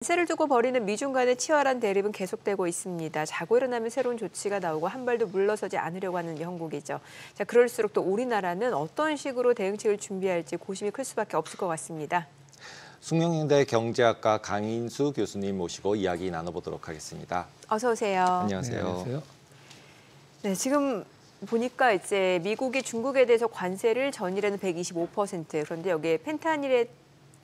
관세를 두고 벌이는 미중 간의 치열한 대립은 계속되고 있습니다. 자고 일어나면 새로운 조치가 나오고 한 발도 물러서지 않으려고 하는 영국이죠. 자, 그럴수록 또 우리나라는 어떤 식으로 대응책을 준비할지 고심이 클 수밖에 없을 것 같습니다. 숙명여대 경제학과 강인수 교수님 모시고 이야기 나눠보도록 하겠습니다. 어서 오세요. 안녕하세요. 네, 안녕하세요. 네, 지금 보니까 이제 미국이 중국에 대해서 관세를 전일에는 125%, 그런데 여기에 펜타닐에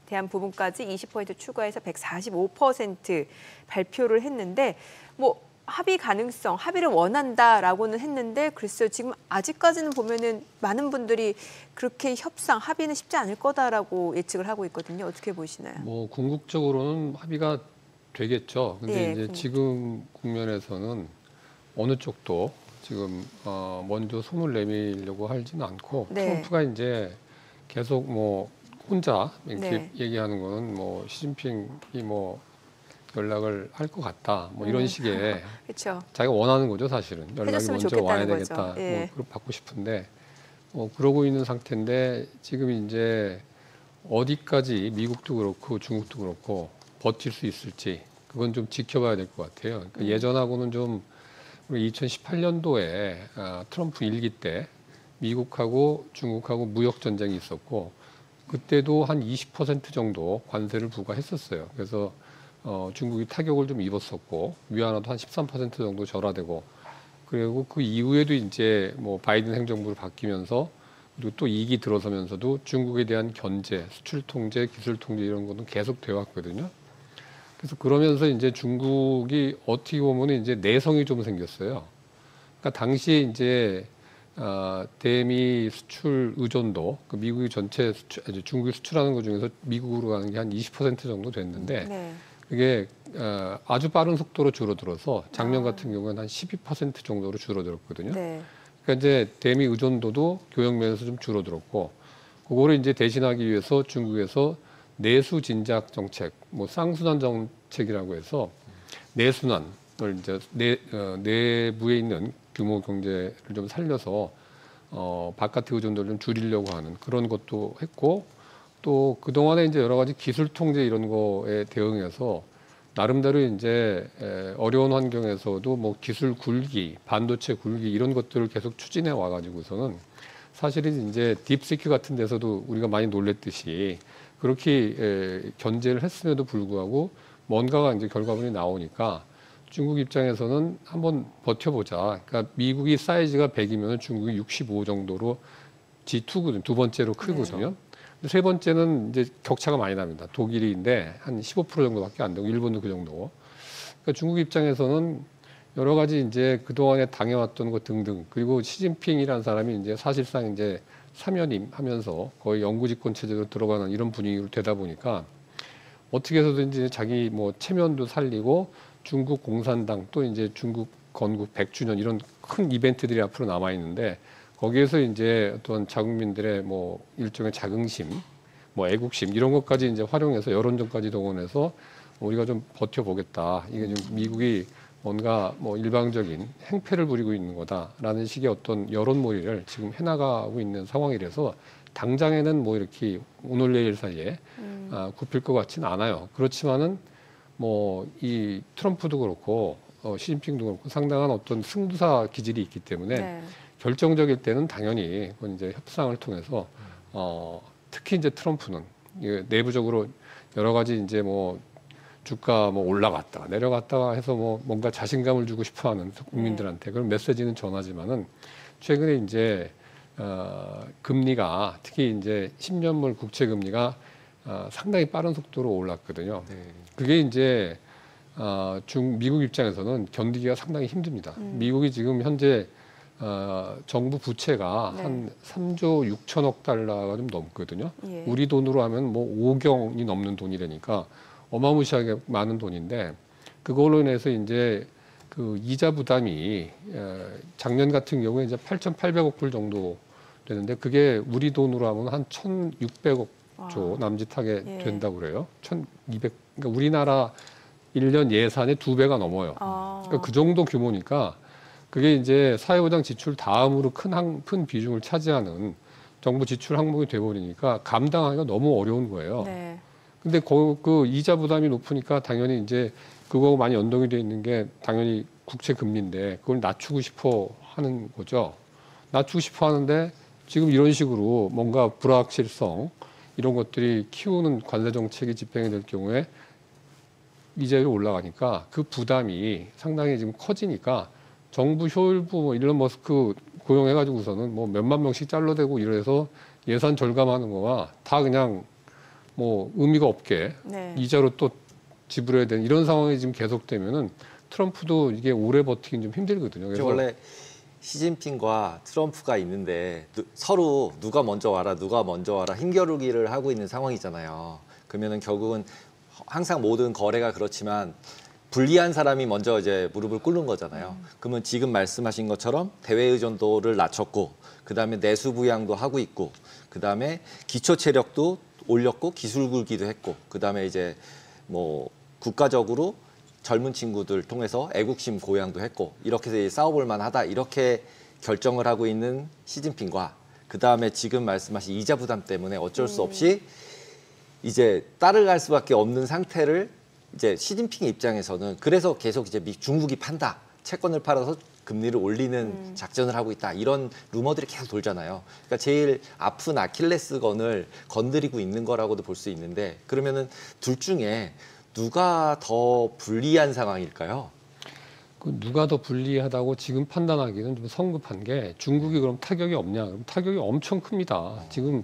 대한 부분까지 20% 추가해서 145% 발표를 했는데 뭐 합의 가능성, 합의를 원한다라고는 했는데 글쎄요, 지금 아직까지는 보면은 많은 분들이 그렇게 협상, 합의는 쉽지 않을 거다라고 예측을 하고 있거든요. 어떻게 보시나요? 뭐 궁극적으로는 합의가 되겠죠. 근데 예, 이제 지금 국면에서는 어느 쪽도 지금 먼저 손을 내밀려고 하지는 않고 네. 트럼프가 이제 계속 뭐 혼자 이렇게 네. 얘기하는 거는 뭐 시진핑이 뭐 연락을 할 것 같다. 뭐 이런 식의 그렇죠. 자기가 원하는 거죠, 사실은. 연락이 해줬으면 먼저 와야 좋겠다는 되겠다. 거죠. 예. 뭐 그걸 받고 싶은데 그러고 있는 상태인데 지금 이제 어디까지 미국도 그렇고 중국도 그렇고 버틸 수 있을지 그건 좀 지켜봐야 될 것 같아요. 그러니까 예전하고는 좀 우리 2018년도에 트럼프 일기 때 미국하고 중국하고 무역 전쟁이 있었고 그때도 한 20% 정도 관세를 부과했었어요. 그래서 중국이 타격을 좀 입었었고 위안화도 한 13% 정도 절하되고 그리고 그 이후에도 이제 뭐 바이든 행정부를 바뀌면서 그리고 또 2기 들어서면서도 중국에 대한 견제, 수출 통제, 기술 통제 이런 것도 계속 되어 왔거든요. 그래서 그러면서 이제 중국이 어떻게 보면 이제 내성이 좀 생겼어요. 그러니까 당시에 이제 대미 수출 의존도, 그 미국이 전체 중국이 수출하는 것 중에서 미국으로 가는 게 한 20% 정도 됐는데 네. 그게 아주 빠른 속도로 줄어들어서 작년 같은 경우는 한 12% 정도로 줄어들었거든요. 네. 그러니까 이제 대미 의존도도 교역 면에서 좀 줄어들었고 그거를 이제 대신하기 위해서 중국에서 내수 진작 정책, 뭐 쌍순환 정책이라고 해서 내순환을 이제 내부에 있는 규모 경제를 좀 살려서 바깥의 의존도를 좀 줄이려고 하는 그런 것도 했고 또 그동안에 이제 여러 가지 기술 통제 이런 거에 대응해서 나름대로 이제 어려운 환경에서도 뭐 기술 굴기, 반도체 굴기 이런 것들을 계속 추진해 와가지고서는 사실은 이제 딥시크 같은 데서도 우리가 많이 놀랬듯이 그렇게 견제를 했음에도 불구하고 뭔가가 이제 결과물이 나오니까 중국 입장에서는 한번 버텨보자. 그러니까 미국이 사이즈가 100이면 중국이 65 정도로 G2거든요. 두 번째로 크거든요. 네. 세 번째는 이제 격차가 많이 납니다. 독일인데 한 15% 정도밖에 안 되고 일본도 그 정도. 그러니까 중국 입장에서는 여러 가지 이제 그동안에 당해왔던 것 등등 그리고 시진핑이라는 사람이 이제 사실상 이제 3연임 하면서 거의 영구집권 체제로 들어가는 이런 분위기로 되다 보니까 어떻게 해서든지 자기 뭐 체면도 살리고 중국 공산당 또 이제 중국 건국 100주년 이런 큰 이벤트들이 앞으로 남아 있는데 거기에서 이제 어떤 자국민들의 뭐 일종의 자긍심, 뭐 애국심 이런 것까지 이제 활용해서 여론전까지 동원해서 우리가 좀 버텨보겠다. 이게 좀 미국이 뭔가 뭐 일방적인 행패를 부리고 있는 거다라는 식의 어떤 여론몰이를 지금 해나가고 있는 상황이라서 당장에는 뭐 이렇게 오늘 내일 사이에 굽힐 것 같지는 않아요. 그렇지만은 뭐 이 트럼프도 그렇고 시진핑도 그렇고 상당한 어떤 승부사 기질이 있기 때문에 네. 결정적일 때는 당연히 그건 이제 협상을 통해서 특히 이제 트럼프는 내부적으로 여러 가지 이제 뭐 주가 뭐 올라갔다가 내려갔다가 해서 뭐 뭔가 자신감을 주고 싶어하는 국민들한테 그런 메시지는 전하지만은 최근에 이제 금리가 특히 이제 10년물 국채 금리가 상당히 빠른 속도로 올랐거든요. 네. 그게 이제 미국 입장에서는 견디기가 상당히 힘듭니다. 미국이 지금 현재 정부 부채가 네. 한 3조 6천억 달러가 좀 넘거든요. 예. 우리 돈으로 하면 뭐 5경이 넘는 돈이라니까 어마무시하게 많은 돈인데 그걸로 인해서 이제 그 이자 부담이 작년 같은 경우에 이제 8,800억 불 정도 되는데 그게 우리 돈으로 하면 한 1,600억 조 남짓하게 예. 된다고 그래요. 1,200. 그러니까 우리나라 1년 예산의 2배가 넘어요. 그러니까 그 정도 규모니까 그게 이제 사회보장 지출 다음으로 큰 비중을 차지하는 정부 지출 항목이 돼버리니까 감당하기가 너무 어려운 거예요. 네. 근데 그 이자 부담이 높으니까 당연히 이제 그거하고 많이 연동이 돼 있는 게 당연히 국채 금리인데 그걸 낮추고 싶어 하는 거죠. 낮추고 싶어 하는데 지금 이런 식으로 뭔가 불확실성 이런 것들이 키우는 관세 정책이 집행이 될 경우에 이자율이 올라가니까 그 부담이 상당히 지금 커지니까 정부 효율부 뭐 일론 머스크 고용해가지고서는 뭐 몇만 명씩 잘라대고 이래서 예산 절감하는 거와 다 그냥 뭐 의미가 없게 네. 이자로 또 지불해야 되는 이런 상황이 지금 계속되면은 트럼프도 이게 오래 버티긴 좀 힘들거든요. 그래서 원래 시진핑과 트럼프가 있는데 서로 누가 먼저 와라 힘겨루기를 하고 있는 상황이잖아요. 그러면은 결국은 항상 모든 거래가 그렇지만 불리한 사람이 먼저 이제 무릎을 꿇는 거잖아요. 그러면 지금 말씀하신 것처럼 대외 의존도를 낮췄고 그다음에 내수 부양도 하고 있고 그다음에 기초 체력도 올렸고 기술 굴기도 했고 그다음에 이제 뭐 국가적으로 젊은 친구들 통해서 애국심 고양도 했고 이렇게 해서 싸워볼 만하다 이렇게 결정을 하고 있는 시진핑과 그다음에 지금 말씀하신 이자 부담 때문에 어쩔 수 없이 이제 따라갈 수밖에 없는 상태를 이제 시진핑 입장에서는 그래서 계속 이제 중국이 판다 채권을 팔아서 금리를 올리는 작전을 하고 있다 이런 루머들이 계속 돌잖아요. 그러니까 제일 아픈 아킬레스건을 건드리고 있는 거라고도 볼 수 있는데 그러면은 둘 중에 누가 더 불리한 상황일까요? 그 누가 더 불리하다고 지금 판단하기는 좀 성급한 게 중국이 그럼 타격이 없냐? 그럼 타격이 엄청 큽니다. 지금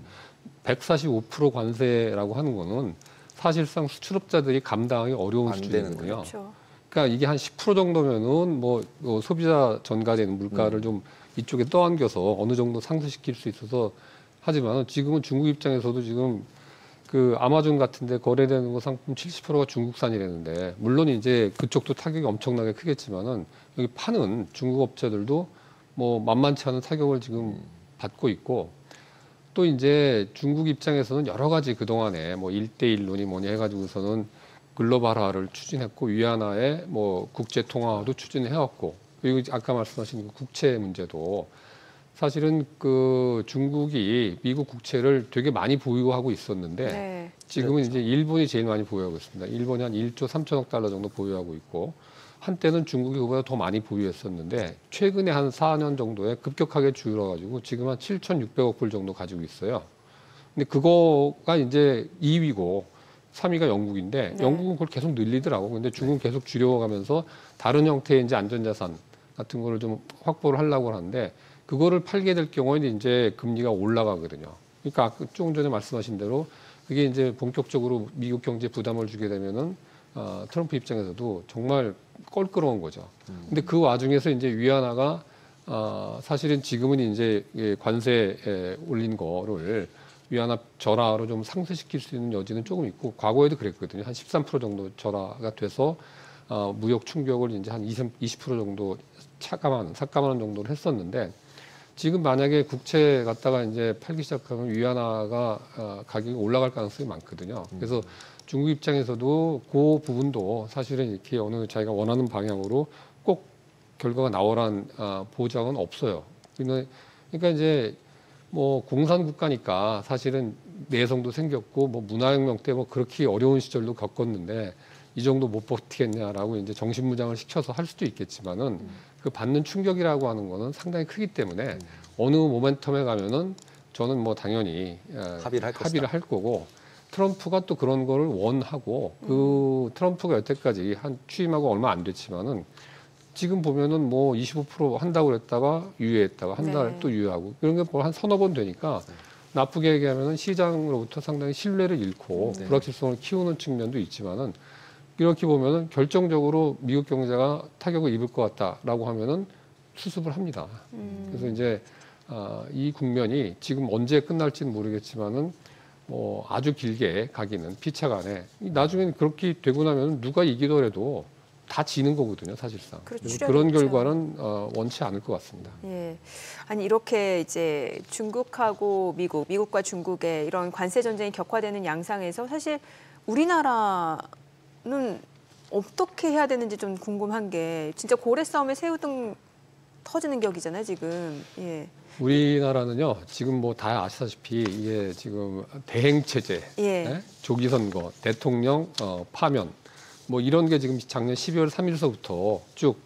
145% 관세라고 하는 거는 사실상 수출업자들이 감당하기 어려운 안 수준이고요. 되는 그렇죠. 그러니까 이게 한 10% 정도면은 뭐 소비자 전가되는 물가를 좀 이쪽에 떠안겨서 어느 정도 상쇄시킬 수 있어서 하지만 지금은 중국 입장에서도 지금 그 아마존 같은데 거래되는 거 상품 70%가 중국산이라는데 물론 이제 그쪽도 타격이 엄청나게 크겠지만은 여기 파는 중국 업체들도 뭐 만만치 않은 타격을 지금 받고 있고 또 이제 중국 입장에서는 여러 가지 그동안에 뭐 1대1 논의 뭐니 해가지고서는 글로벌화를 추진했고 위안화의 뭐 국제 통화도 추진해왔고 그리고 아까 말씀하신 그 국채 문제도 사실은 그 중국이 미국 국채를 되게 많이 보유하고 있었는데 네. 지금은 이제 일본이 제일 많이 보유하고 있습니다. 일본이 한 1조 3천억 달러 정도 보유하고 있고 한때는 중국이 그보다 더 많이 보유했었는데 최근에 한 4년 정도에 급격하게 줄어가지고 지금 한 7,600억 불 정도 가지고 있어요. 근데 그거가 이제 2위고 3위가 영국인데 네. 영국은 그걸 계속 늘리더라고. 근데 중국은 계속 줄여가면서 다른 형태의 이제 안전자산 같은 거를 좀 확보를 하려고 하는데 그거를 팔게 될 경우에는 이제 금리가 올라가거든요. 그러니까 아까 조금 전에 말씀하신 대로 그게 이제 본격적으로 미국 경제에 부담을 주게 되면은 트럼프 입장에서도 정말 껄끄러운 거죠. 근데 그 와중에서 이제 위안화가 사실은 지금은 이제 관세 올린 거를 위안화 절하로 좀 상쇄시킬 수 있는 여지는 조금 있고 과거에도 그랬거든요. 한 13% 정도 절하가 돼서 무역 충격을 이제 한 20% 정도 삭감하는 정도를 했었는데 지금 만약에 국채 갖다가 이제 팔기 시작하면 위안화가 가격이 올라갈 가능성이 많거든요. 그래서 중국 입장에서도 그 부분도 사실은 이렇게 어느 자기가 원하는 방향으로 꼭 결과가 나오란 보장은 없어요. 그러니까 이제 뭐 공산 국가니까 사실은 내성도 생겼고 뭐 문화혁명 때 뭐 그렇게 어려운 시절도 겪었는데 이 정도 못 버티겠냐라고 이제 정신무장을 시켜서 할 수도 있겠지만은 그 받는 충격이라고 하는 거는 상당히 크기 때문에 어느 모멘텀에 가면은 저는 뭐 당연히 합의를 할 거고 트럼프가 또 그런 거를 원하고 그 트럼프가 여태까지 한 취임하고 얼마 안 됐지만은 지금 보면은 뭐 25% 한다고 그랬다가 유예했다가 한 달 또 유예하고 그런 게 한 서너 번 되니까 나쁘게 얘기하면은 시장으로부터 상당히 신뢰를 잃고 불확실성을 키우는 측면도 있지만은 이렇게 보면은 결정적으로 미국 경제가 타격을 입을 것 같다라고 하면은 수습을 합니다. 그래서 이제 이 국면이 지금 언제 끝날지는 모르겠지만은 뭐 아주 길게 가기는 피차간에 나중에는 그렇게 되고 나면 누가 이기더라도 다 지는 거거든요, 사실상. 그래서 그런 결과는 원치 않을 것 같습니다. 예. 아니 이렇게 이제 중국하고 미국과 중국의 이런 관세 전쟁이 격화되는 양상에서 사실 우리나라는 어떻게 해야 되는지 좀 궁금한 게 진짜 고래 싸움에 새우등 터지는 격이잖아요, 지금. 예. 우리나라는요, 지금 뭐 다 아시다시피 이게 지금 대행 체제, 예. 조기 선거, 대통령 파면, 뭐 이런 게 지금 작년 12월 3일서부터 쭉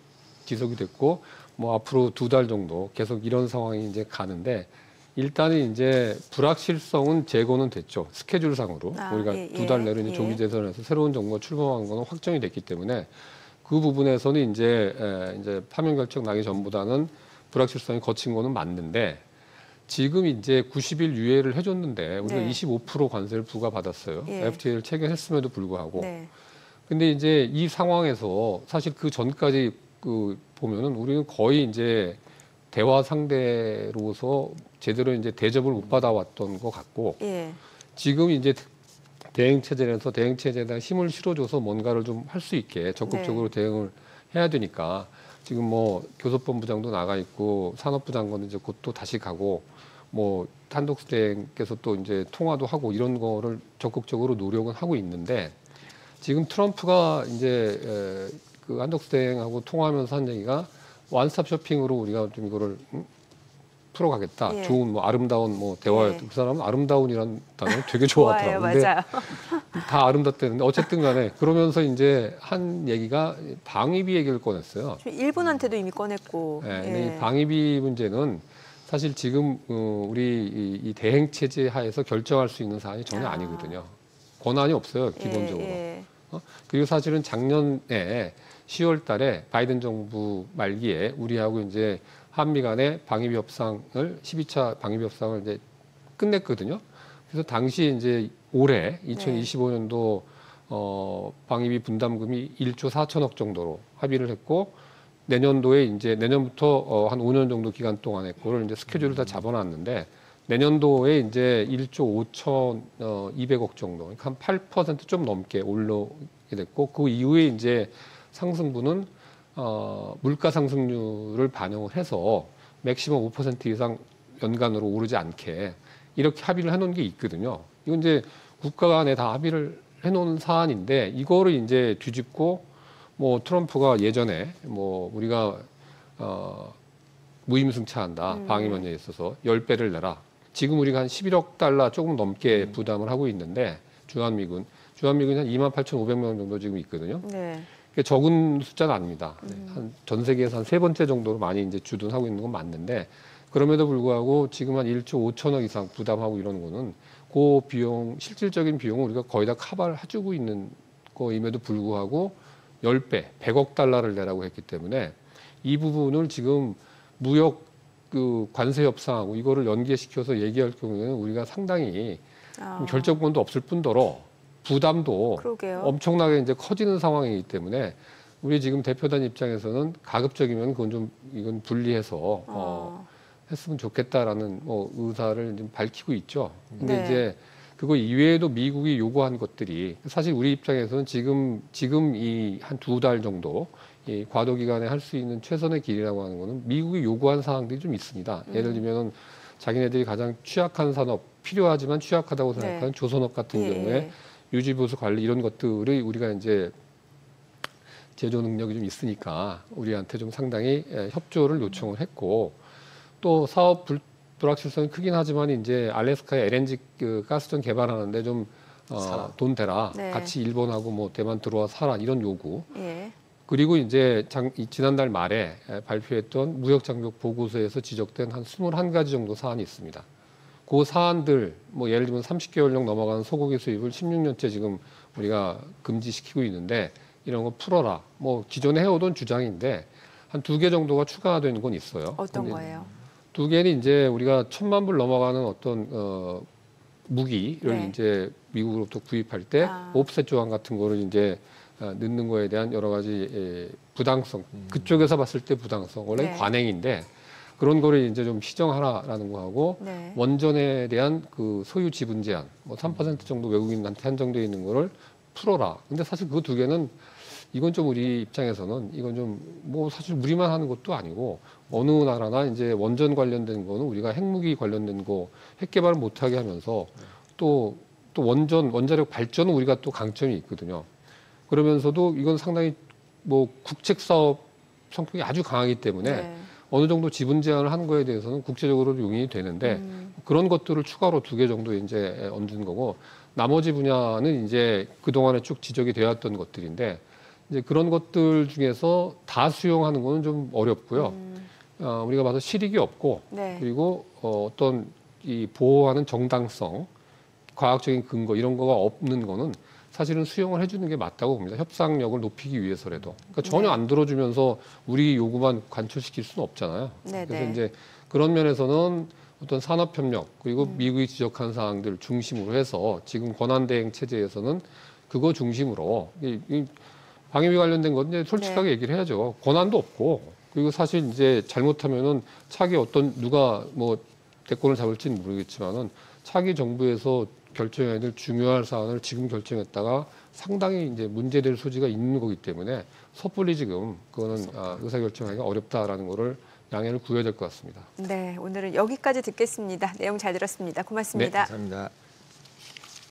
지속이 됐고, 뭐 앞으로 2달 정도 계속 이런 상황이 이제 가는데, 일단은 이제 불확실성은 제거는 됐죠. 스케줄상으로 우리가 예, 2달 내로 이제 조기 대선에서 새로운 정부가 출범한 거는 확정이 됐기 때문에 그 부분에서는 이제 파면 결정 나기 전보다는 불확실성이 거친 거는 맞는데, 지금 이제 90일 유예를 해줬는데 우리가 네. 25% 관세를 부과받았어요. 예. FTA를 체결했음에도 불구하고. 네. 근데 이제 이 상황에서 사실 그 전까지 그 보면은 우리는 거의 이제 대화 상대로서 제대로 이제 대접을 못 받아왔던 것 같고, 예. 지금 이제 대행 체제에서 대행 체제에 대한 힘을 실어줘서 뭔가를 좀 할 수 있게 적극적으로 대응을 해야 되니까, 지금 뭐 교섭본부장도 나가 있고 산업부 장관은 이제 곧 또 다시 가고, 뭐 한독수대행께서 또 이제 통화도 하고 이런 거를 적극적으로 노력은 하고 있는데, 지금 트럼프가 이제 그 한독수대행하고 통화하면서 한 얘기가 원스톱 쇼핑으로 우리가 좀 이거를 풀어가겠다. 예. 좋은 뭐 아름다운 뭐 대화였던 예. 그 사람은 아름다운이라는 단어를 되게 좋아요, 좋아하더라고요. 근데 맞아요. 다 아름답다는데 어쨌든 간에 그러면서 이제 한 얘기가 방위비 얘기를 꺼냈어요. 일본한테도 이미 꺼냈고. 네, 예. 근데 이 방위비 문제는 사실 지금 우리 이 대행 체제 하에서 결정할 수 있는 사안이 전혀 아니거든요. 권한이 없어요, 기본적으로. 예. 그리고 사실은 작년에 10월 달에 바이든 정부 말기에 우리하고 이제 한미 간의 방위비 협상을 12차 방위비 협상을 이제 끝냈거든요. 그래서 당시 이제 올해 2025년도 방위비 분담금이 1조 4천억 정도로 합의를 했고, 내년도에 이제 내년부터 한 5년 정도 기간 동안에 그걸 이제 스케줄을 다 잡아놨는데, 내년도에 이제 1조 5천 2백억 정도, 그러니까 한 8% 좀 넘게 올라오게 됐고, 그 이후에 이제 상승분은 물가 상승률을 반영을 해서 맥시멈 5% 이상 연간으로 오르지 않게 이렇게 합의를 해놓은 게 있거든요. 이건 이제 국가 간에 다 합의를 해놓은 사안인데, 이거를 이제 뒤집고 뭐 트럼프가 예전에 뭐 우리가 무임승차한다, 방위 면제에 있어서 10배를 내라. 지금 우리가 한 11억 달러 조금 넘게 부담을 하고 있는데, 주한미군이 한 28,500명 정도 지금 있거든요. 네. 적은 숫자는 아닙니다. 한 전 세계에서 한 3번째 정도로 많이 이제 주둔하고 있는 건 맞는데, 그럼에도 불구하고 지금 한 1조 5천억 이상 부담하고 이런 거는 그 비용, 실질적인 비용을 우리가 거의 다 커버를 해주고 있는 거임에도 불구하고 10배, 100억 달러를 내라고 했기 때문에, 이 부분을 지금 무역 그 관세 협상하고 이거를 연계시켜서 얘기할 경우에는 우리가 상당히 결정권도 없을 뿐더러 부담도 그러게요. 엄청나게 이제 커지는 상황이기 때문에, 우리 지금 대표단 입장에서는 가급적이면 이건 분리해서 했으면 좋겠다라는 뭐 의사를 좀 밝히고 있죠. 근데 네. 이제 그거 이외에도 미국이 요구한 것들이, 사실 우리 입장에서는 지금 이 한 2달 정도 이 과도 기간에 할 수 있는 최선의 길이라고 하는 거는 미국이 요구한 사항들이 좀 있습니다. 예를 들면은 자기네들이 가장 취약한 산업, 필요하지만 취약하다고 생각하는 조선업 같은 경우에 유지보수 관리 이런 것들을 우리가 이제 제조 능력이 좀 있으니까 우리한테 좀 상당히 협조를 요청을 했고, 또 사업 불확실성이 크긴 하지만 이제 알래스카에 LNG 그 가스전 개발하는데 좀 돈 대라, 네. 같이 일본하고 뭐 대만 들어와 살아, 이런 요구. 예. 그리고 이제 지난달 말에 발표했던 무역장벽 보고서에서 지적된 한 21가지 정도 사안이 있습니다. 그 사안들, 뭐 예를 들면 30개월령 넘어가는 소고기 수입을 16년째 지금 우리가 금지시키고 있는데, 이런 거 풀어라. 뭐 기존에 해오던 주장인데 한 2개 정도가 추가된 건 있어요. 어떤 거예요? 2개는 이제 우리가 1,000만 불 넘어가는 어떤 무기를 이제 미국으로부터 구입할 때 옵셋 조항 같은 거를 이제 넣는 거에 대한 여러 가지 부당성, 그쪽에서 봤을 때 부당성, 원래 관행인데 그런 거를 이제 좀 시정하라라는 거하고, 원전에 대한 그 소유 지분 제한, 뭐 3% 정도 외국인한테 한정되어 있는 거를 풀어라. 근데 사실 그 2개는 이건 좀 우리 입장에서는 이건 좀 뭐 사실 우리만 하는 것도 아니고, 어느 나라나 이제 원전 관련된 거는 우리가 핵무기 관련된 거 핵 개발을 못하게 하면서 또 원자력 발전은 우리가 또 강점이 있거든요. 그러면서도 이건 상당히 뭐 국책 사업 성격이 아주 강하기 때문에 어느 정도 지분 제한을 한 거에 대해서는 국제적으로 용인이 되는데 그런 것들을 추가로 2개 정도 이제 얹은 거고 나머지 분야는 이제 그동안에 쭉 지적이 되었던 것들인데 이제 그런 것들 중에서 다 수용하는 거는 좀 어렵고요. 우리가 봐서 실익이 없고 네. 그리고 어떤 이 보호하는 정당성, 과학적인 근거 이런 거가 없는 거는 사실은 수용을 해주는 게 맞다고 봅니다. 협상력을 높이기 위해서라도. 그러니까 전혀 네. 안 들어주면서 우리 요구만 관철시킬 수는 없잖아요. 네, 그래서 네. 이제 그런 면에서는 어떤 산업협력 그리고 미국이 지적한 사항들 중심으로 해서 지금 권한대행 체제에서는 그거 중심으로 이 방위비 관련된 건 이제 솔직하게 네. 얘기를 해야죠. 권한도 없고 그리고 사실 이제 잘못하면은 차기 어떤 누가 뭐 대권을 잡을지는 모르겠지만은 차기 정부에서 결정해야 될 중요한 사안을 지금 결정했다가 상당히 이제 문제될 소지가 있는 거기 때문에 섣불리 지금 그거는 의사결정하기가 어렵다라는 거를 양해를 구해야 될 것 같습니다. 네, 오늘은 여기까지 듣겠습니다. 내용 잘 들었습니다. 고맙습니다. 감사합니다.